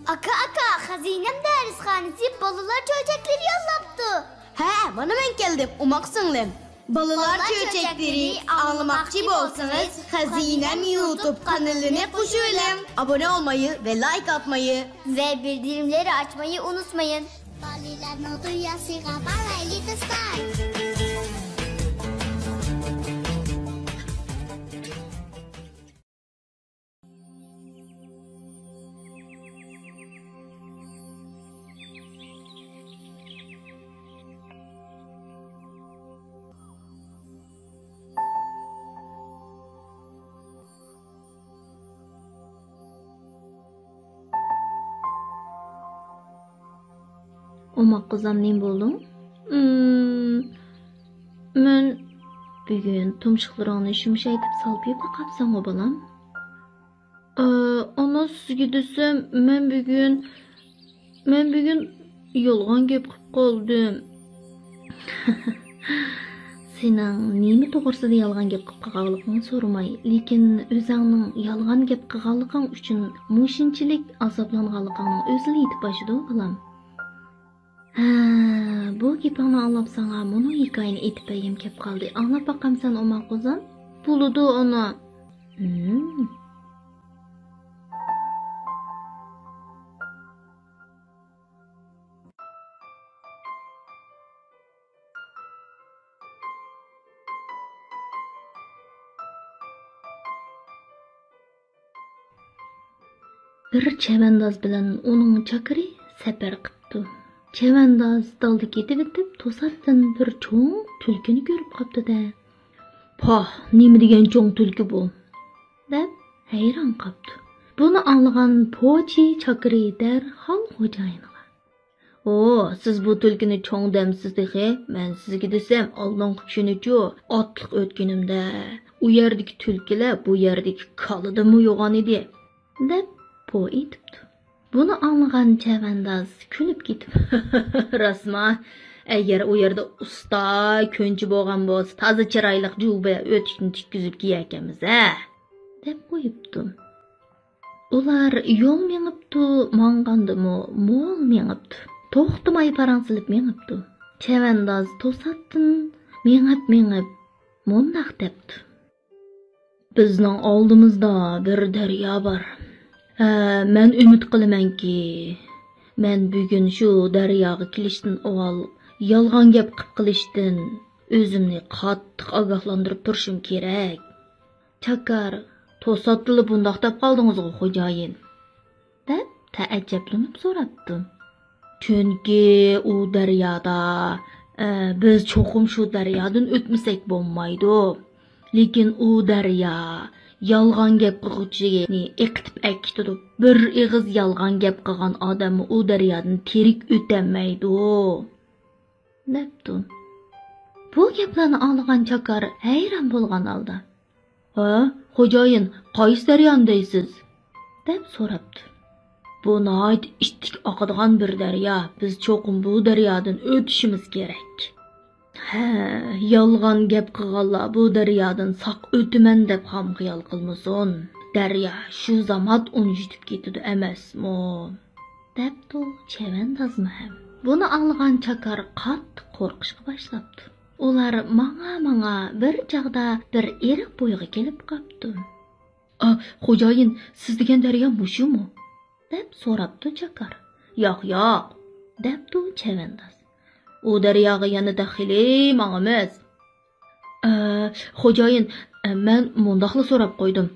Aka, hazinem dershanesi balılar çöçekleri yollaptı. He, bana ben geldim, umaksınlım. Balılar çöçekleri anlamakçı olsanız Hazinem YouTube kanalına koşulun. Abone olmayı ve like atmayı Ve bildirimleri açmayı unutmayın. Omak kızam ne buldun? Men bugün tumşuqlarını şumşaytip salp yep kapsan o balam. Ana sizge desem men bugün yolgan gep qip qoldim. Senin nemi to'g'risida yolg'on gap qilib qilganligingni so'ramay, lekin o'zingning yolg'on gap qilganliging uchun mushinchilik azoblanganligingni o'zing aytib başıdı balam. Bu gapni anlab sana bunu hikoyani aytib bergim kelib qoldi. Anlab baqamsan Omar qizim? Bo'ladi ona. Bir chavandoz bilan uning chakiri safar qildi. Chavandoz dalda ketib o'tib, to'satdan bir cho'ng tulkini ko'rib qopdi-da. "Poh, nima degan cho'ng tulki bu?" deb hayron qopdi. Buni anglagan pochi chakiri darhol xo'jayiniga: "O, siz bu tulkini cho'ng demsiz dexe, men sizga desam, oldingi kunichu otliq o'tganimda u yerdagi tulkilar bu yerdagi kalidimi yo'g'on edi" deb po aytibdi. Buni anglagan chavandoz kulib ketib, "Rasma, agar u yerda usta ko'nchi bo'lgan bo'lsa, toza chiroyli juba o'tishni tikkizib kiyakamiz a" deb qo'yibdi. Ular yo'l mengibdi, mangandimi, mo'l mengibdi. To'xtamay paransilib mengibdi. Chavandoz to'satdan mengib mundaq debdi: "Bizning oldimizda bir daryo bor. Men umid qilamanki, men bugun shu daryoga kelishdan avval yolg'on gap qilishdan o'zimni qattiq ogohlantirib turishim kerak." "Chakar, to'satdan bundoq deb qoldingiz-ku xo'jayin?" deb taajjablanib so'rabdi. "Chunki u daryoda biz cho'qim shu daryodan o'tmasak bo'lmaydi. Lekin u daryo yolg'on gap qiluvchini eqitib akitadi. Bir ig'iz yolg'on gap qilgan odam u daryodan tirik o'tamaydi" debdi. Bu gaplarni anglagan Chakar hayron bo'lgan holda: "Ha, xo'jayin, qaysi daryoni deysiz?" deb so'rabdi. "Bu nihoyat ittik oqadigan bir daryo. Biz cho'qim bu daryodan o'tishimiz kerak." "Ha, yolg'on gap qilganlar bu daryodan saq o'timan deb ham xiyol qilmasin. Daryo shu zamot uni yutib ketadi emasmi?" debdi chavandozmi ham. Buni anglagan Chakar qattiq qo'rqishga boshlabdi. Ular manga bir chaqda bir eriq bo'yiga kelib qopdi. "Xo'jayin, siz degan daryo mushumi?" deb so'rabdi Chakar. "Yo'q, debdi chavandoz. "U daryoga yana daxili mangamiz." "Xo'jayin, men mundaqla so'rab qo'ydim.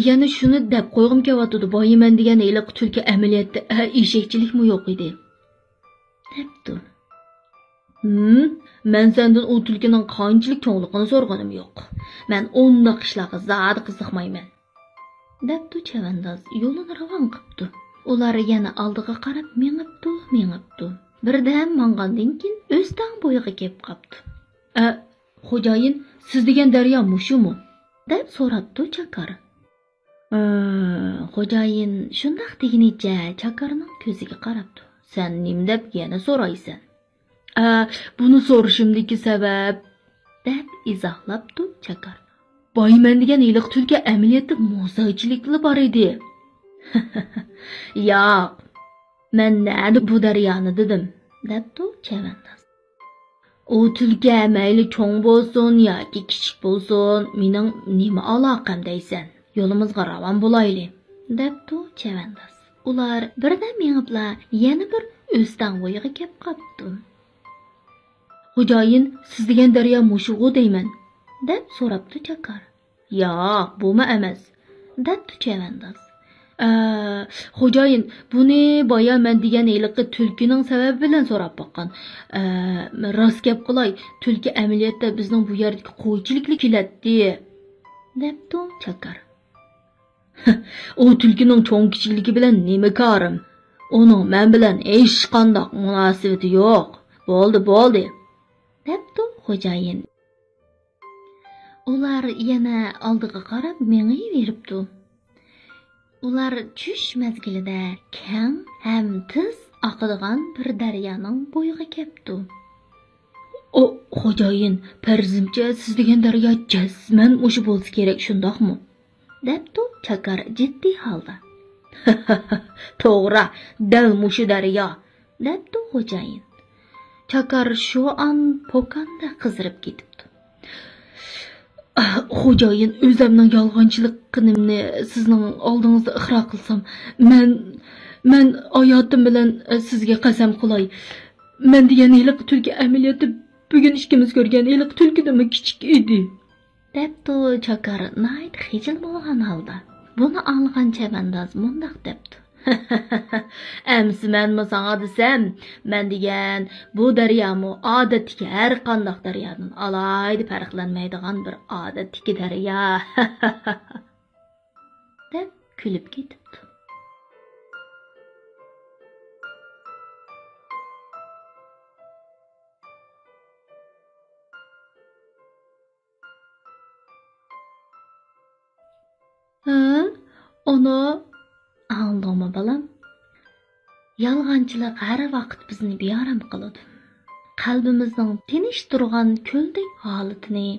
Yana shuni deb qo'yg'im kelyapti. Boyiman degan iliq tulki amaliyotda eshakchilikmi yo'q edi?" debdi. "Men sendan u tulkining qanchalik cho'ngligini so'rganim yo'q. Men undaq ishlarga zodi qiziqmayman" debdi chavandoz yo'lini ravon qilibdi. Ular yana oldiga qarab mengibdi. Birdan mangandan keyin o'stan bo'yiga kelib qopdi. "Xo'jayin, siz degan daryo mushumi?" deb so'rabdi Chakar. Xo'jayin shundoq degunicha Chakarning ko'ziga qarabdi. "Sen nim deb yana so'raysan?" "Buni so'rashimdagi sabab" deb izohlabdi Chakar. Boyman degan iliq tulki amaliyotda mo'zaychilik qilib bor edi. Yo'q, men nadi bu daryoni dedim, debdi chavandoz. U tulki mayli cho'ng bo'lsin yoki kichik bo'lsin, mening nima aloqam deysan? Yo'limizga ravon bo'layli, debdi chavandoz. Ular birdan mengibla yana bir o'stanvoyga kelib qopdi. Xo'jayin, siz degan daryo mushugu deyman, deb so'rabdi Chakar. Yo'q, bumi emas, debdi chavandoz. Xo'jayin, buni boya men degan iliqi tulkining sababi bilan so'rab boqqan. Rost gap qilay, tulki amaliyotda bizning bu yerdagi qo'ychilikli keladi, debdi Chakar. O tulkining cho'ng kichikligi bilan nima korim? Uning men bilan hech qanday munosabati yo'q. Bo'ldi, debdi xo'jayin. Ular yana oldiga qarab mengayveribdi. Ular tush mezgilida keng ham tiz oqadigan bir daryoning bo'yiga kelibdi. O xo'jayin, farzimcha siz degan daryo jazman o'sha bo'lsa kerak, shundoqmi? Debdi Chakar jiddiy holda. To'g'ri, dal mushu daryo, debdi xo'jayin. Chakar shu an po'kanda qizirib ketibdi. Xo'jayin, o'zimning yolg'onchiligimni sizning oldingizda iqror qilsam, men hayotim bilan sizga qasam qilay. Men degan iliq tulki amaliyoti bugun ikkimiz ko'rgan iliq tulkidan kichik edi, debdi Chakar nayt xijil bo'lgan holda. Buni anlagan chavandoz mundoq debdi. Amsi menmi sana desam, men degan bu daryomi odatdagi har qanday daryodan alayda farqlanmaydigan bir odatdagi daryo, deb kulib ketibdi. Onu anladımı balam? Yalğançılık her vaqt bizni beyaram qiladi. Qalbimizning tinish turgan ko'ldek holatini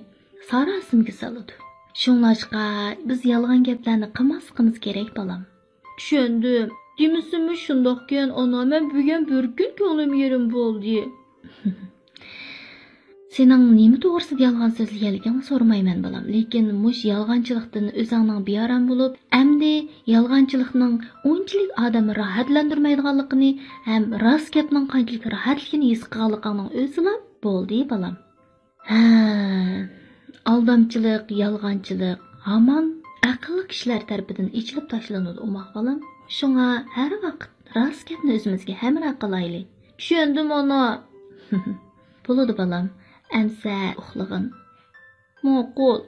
sarasimga soladi. Shunlashqa biz yolg'on gaplarni qilmasligimiz kerak balam. Tushundim. Demisimi shundoqkan ona, men bugun bir kun ko'nglim yerim bo'ldi. Sening nima to'g'risida yolg'on so'zlaganligingni so'ramayman balam, lekin mush yolg'onchilikdan o'zingning beyaram bo'lib, endi yolg'onchilikning unchalik odamni rohatlantirmaydiganligini ham rost gapning qanchalik rohatligini his qilganligingning o'zila bo'ldi balam. Aldamchilik, yolg'onchilik hamon aqlli kishilar tarafidan ichilib tashlanadi umoq balam. Shunga har vaqt rost gapni o'zimizga hamroh qilayli. Tushundim ona. Bo'ladi balam. Әмсә ұқлығын. Моқол,